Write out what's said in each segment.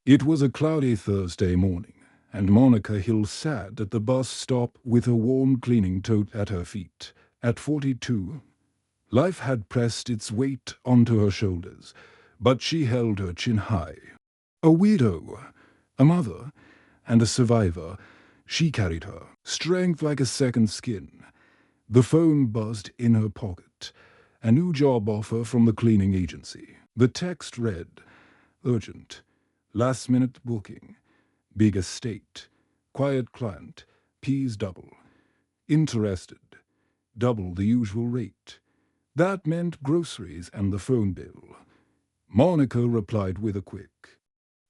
It was a cloudy Thursday morning, and Monica Hill sat at the bus stop with a warm cleaning tote at her feet. At 42, life had pressed its weight onto her shoulders, but she held her chin high. A widow, a mother, and a survivor, she carried her, strength like a second skin. The phone buzzed in her pocket. A new job offer from the cleaning agency. The text read, "Urgent. Last-minute booking. Big estate. Quiet client. Fees double. Interested. Double the usual rate." That meant groceries and the phone bill. Monica replied with a quick,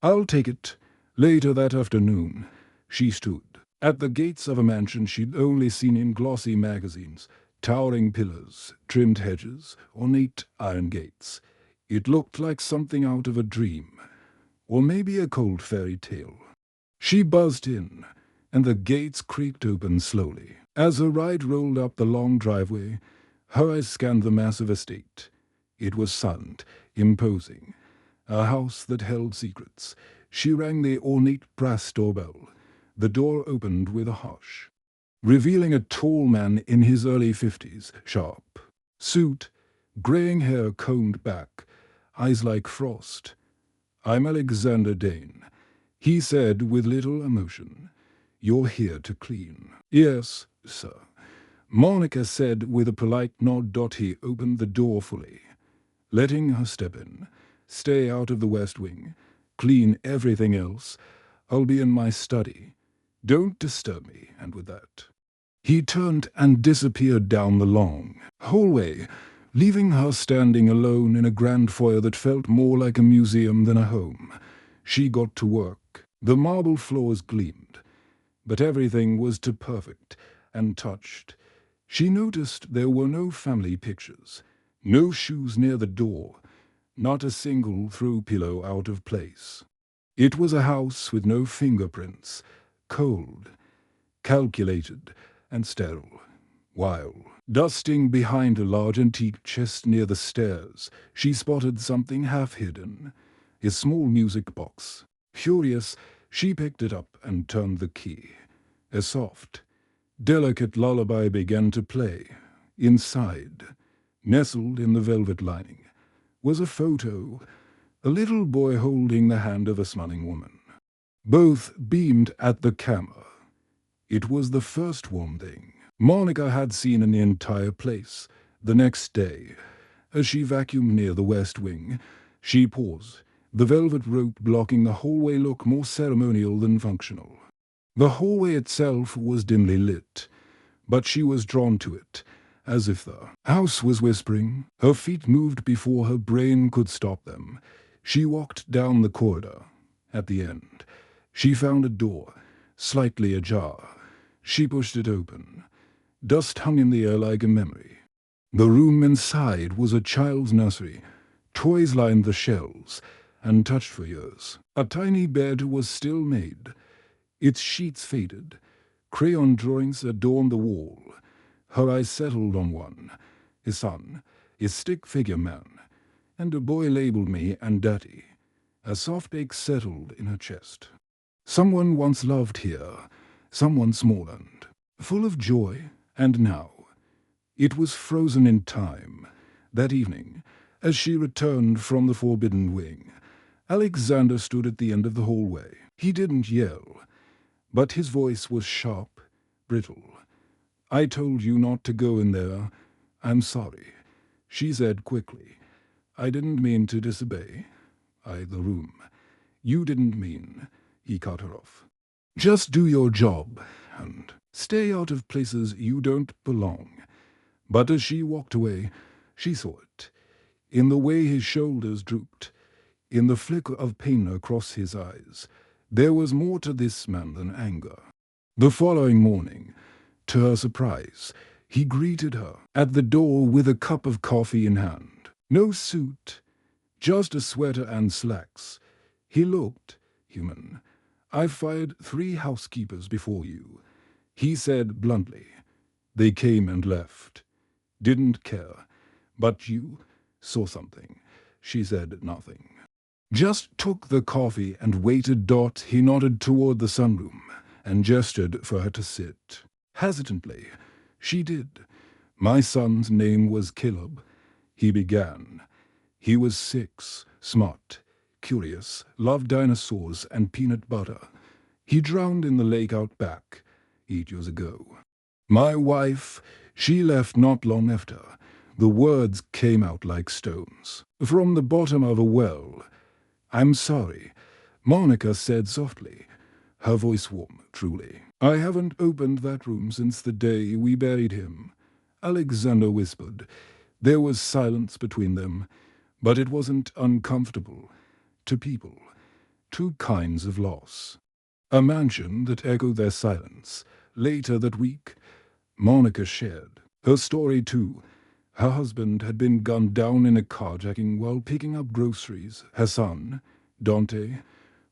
"I'll take it." Later that afternoon, she stood at the gates of a mansion she'd only seen in glossy magazines. Towering pillars, trimmed hedges, ornate iron gates. It looked like something out of a dream, or maybe a cold fairy tale. She buzzed in, and the gates creaked open slowly. As her ride rolled up the long driveway, her eyes scanned the massive estate. It was silent, imposing, a house that held secrets. She rang the ornate brass doorbell. The door opened with a hush, revealing a tall man in his early 50s, sharp suit, graying hair combed back, eyes like frost. "I'm Alexander Dane," he said with little emotion. "You're here to clean." "Yes, sir," Monica said with a polite nod. He opened the door fully, letting her step in. "Stay out of the West Wing. Clean everything else. I'll be in my study. Don't disturb me." And with that, he turned and disappeared down the long hallway, leaving her standing alone in a grand foyer that felt more like a museum than a home. She got to work. The marble floors gleamed, but everything was too perfect and touched. She noticed there were no family pictures, no shoes near the door, not a single throw pillow out of place. It was a house with no fingerprints, cold, calculated, and sterile. While dusting behind a large antique chest near the stairs, she spotted something half-hidden, a small music box. Curious, she picked it up and turned the key. A soft, delicate lullaby began to play. Inside, nestled in the velvet lining, was a photo, a little boy holding the hand of a smiling woman. Both beamed at the camera. It was the first warm thing Monica had seen in the entire place. The next day, as she vacuumed near the West Wing, she paused. The velvet rope blocking the hallway looked more ceremonial than functional. The hallway itself was dimly lit, but she was drawn to it, as if the house was whispering. Her feet moved before her brain could stop them. She walked down the corridor. At the end, she found a door, slightly ajar. She pushed it open. Dust hung in the air like a memory. The room inside was a child's nursery. Toys lined the shelves, untouched for years. A tiny bed was still made, its sheets faded. Crayon drawings adorned the wall. Her eyes settled on one, his son, a stick-figure man, and a boy labeled me and Daddy. A soft ache settled in her chest. Someone once loved here, someone small and full of joy, and now it was frozen in time. That evening, as she returned from the Forbidden Wing, Alexander stood at the end of the hallway. He didn't yell, but his voice was sharp, brittle. "I told you not to go in there. I'm sorry," she said quickly. "I didn't mean to disobey." The room. "You didn't mean," he cut her off. "Just do your job, and stay out of places you don't belong." But as she walked away, she saw it, in the way his shoulders drooped, in the flicker of pain across his eyes. There was more to this man than anger. The following morning, to her surprise, he greeted her at the door with a cup of coffee in hand. No suit, just a sweater and slacks. He looked human. "I've fired 3 housekeepers before you," he said bluntly. "They came and left. Didn't care. But you saw something." She said nothing. Just took the coffee and waited. He nodded toward the sunroom and gestured for her to sit. Hesitantly, she did. My son's name was Caleb, he began. He was 6, smart, curious, loved dinosaurs and peanut butter. He drowned in the lake out back 8 years ago. My wife, she left not long after. The words came out like stones. From the bottom of a well. I'm sorry, Monica said softly, her voice warm, truly. I haven't opened that room since the day we buried him. Alexander whispered. There was silence between them, but it wasn't uncomfortable. To people, 2 kinds of loss. A mansion that echoed their silence. Later that week, Monica shared her story too. Her husband had been gunned down in a carjacking while picking up groceries. Her son, Dante,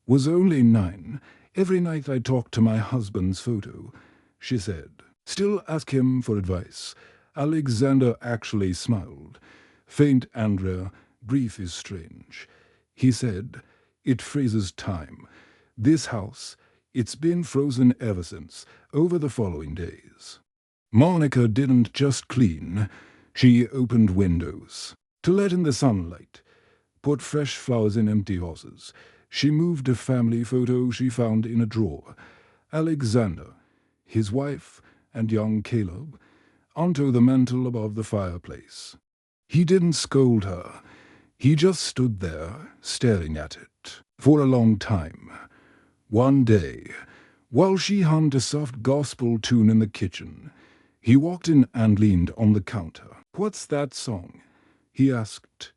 was only 9. Every night I talked to my husband's photo, she said. Still ask him for advice. Alexander actually smiled. Faint Andrea, grief is strange. He said, it freezes time. This house, it's been frozen ever since, over the following days. Monica didn't just clean, she opened windows to let in the sunlight, put fresh flowers in empty vases. She moved a family photo she found in a drawer. Alexander, his wife, and young Caleb, onto the mantel above the fireplace. He didn't scold her. He just stood there, staring at it, for a long time. One day, while she hummed a soft gospel tune in the kitchen, he walked in and leaned on the counter. What's that song? He asked.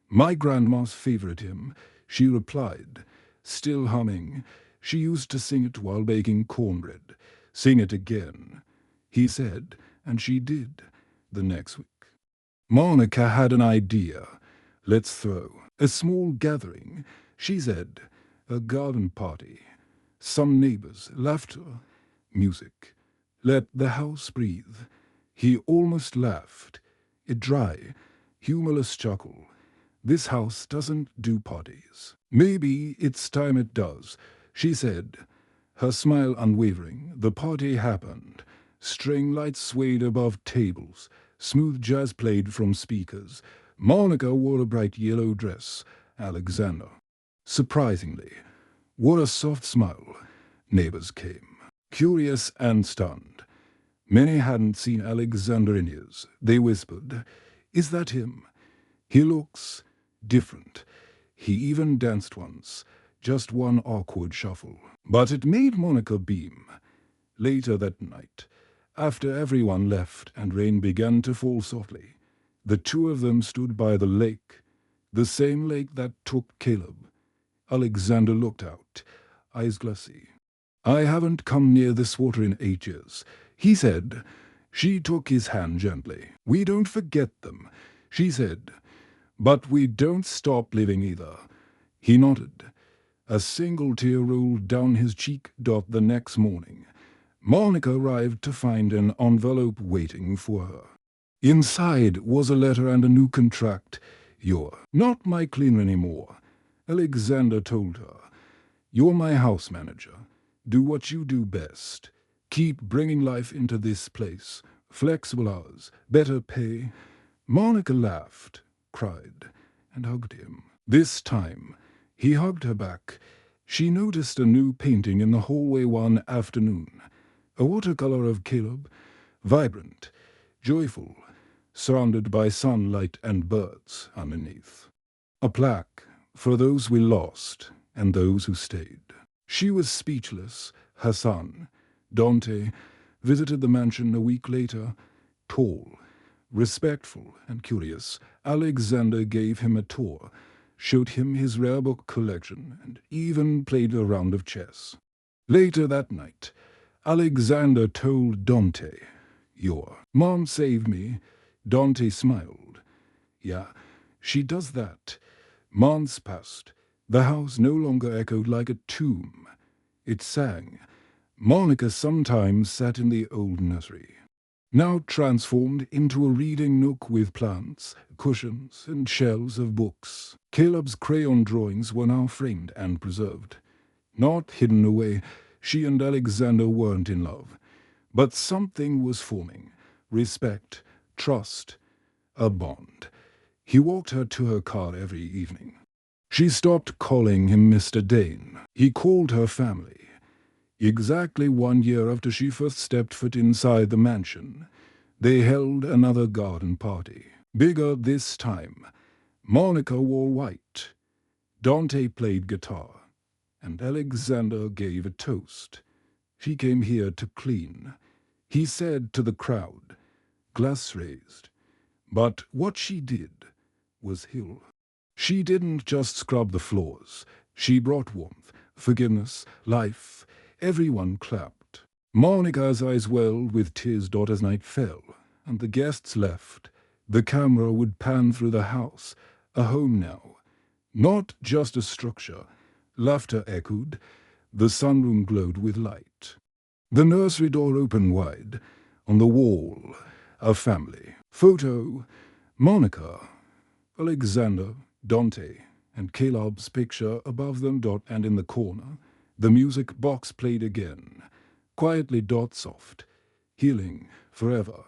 My grandma's favorite hymn, she replied, still humming. She used to sing it while baking cornbread. Sing it again, he said, and she did, the next week. Monica had an idea. Let's throw a small gathering, she said, a garden party. Some neighbors, laughter, music. Let the house breathe. He almost laughed. A dry, humorless chuckle. This house doesn't do parties. Maybe it's time it does, she said, her smile unwavering. The party happened. String lights swayed above tables. Smooth jazz played from speakers. Monica wore a bright yellow dress. Alexander, surprisingly, wore a soft smile. Neighbors came, curious and stunned. Many hadn't seen Alexander in years. They whispered, is that him? He looks different. He even danced once, just one awkward shuffle. But it made Monica beam. Later that night, after everyone left and rain began to fall softly, the 2 of them stood by the lake, the same lake that took Caleb. Alexander looked out, eyes glassy. I haven't come near this water in 8 years, he said. She took his hand gently. We don't forget them, she said. But we don't stop living either. He nodded. A single tear rolled down his cheek. The next morning, Monica arrived to find an envelope waiting for her. Inside was a letter and a new contract. You're not my cleaner anymore, Alexander told her. You're my house manager. Do what you do best. Keep bringing life into this place. Flexible hours, better pay. Monica laughed, cried, and hugged him. This time, he hugged her back. She noticed a new painting in the hallway one afternoon. A watercolor of Caleb, vibrant, joyful, surrounded by sunlight and birds underneath. A plaque for those we lost and those who stayed. She was speechless. Her son, Dante, visited the mansion a week later. Tall, respectful, and curious, Alexander gave him a tour, showed him his rare book collection, and even played a round of chess. Later that night, Alexander told Dante, Your mom saved me. Dante smiled. Yeah, she does that. Months passed. The house no longer echoed like a tomb. It sang. Monica sometimes sat in the old nursery. now transformed into a reading nook with plants, cushions, and shelves of books. Caleb's crayon drawings were now framed and preserved. Not hidden away, she and Alexander weren't in love. But something was forming. Respect, trust, a bond. He walked her to her car every evening. She stopped calling him Mr. Dane. He called her family. Exactly 1 year after she first stepped foot inside the mansion, they held another garden party. Bigger this time. Monica wore white. Dante played guitar. And Alexander gave a toast. She came here to clean. He said to the crowd, glass raised. But what she did was heal. She didn't just scrub the floors. She brought warmth, forgiveness, life. Everyone clapped. Monica's eyes welled with tears. Daughter's night fell, and the guests left. The camera would pan through the house, a home now. Not just a structure. Laughter echoed. The sunroom glowed with light. The nursery door opened wide. On the wall, a family. Photo, Monica, Alexander, Dante, and Caleb's picture above them. And in the corner, the music box played again. Quietly, soft, healing forever.